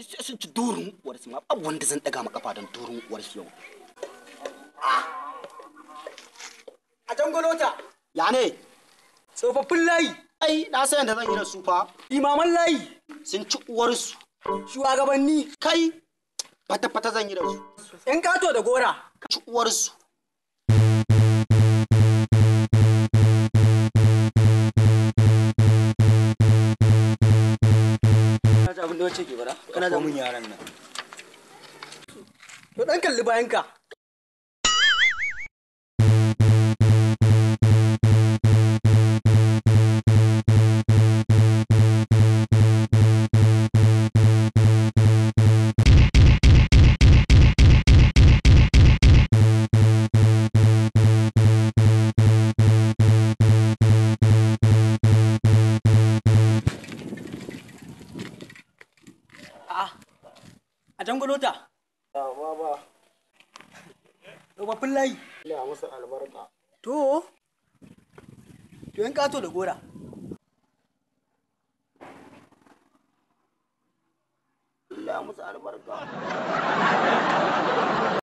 sai sun ci durin uwarsu ma babu wanda zan daga maka fadan durin uwarsu yau. A jangolota. Ya ne? Tsofaffin layi. Ai, na san yadda zan yi da su fa. Imaman layi. Sun ci uwarsu. Shugabanni. Kai, fata-fata zan yi da su. ‘Yan kato da gora. Ci uwarsu. Abin da wace ke bara? Kana da mun yaran nan. To ɗan kalli bayanka. A jangolota. Baba. Tsofaffin layi. Allah musu albarka. To ‘yan kato da gora. Allah musu albarka.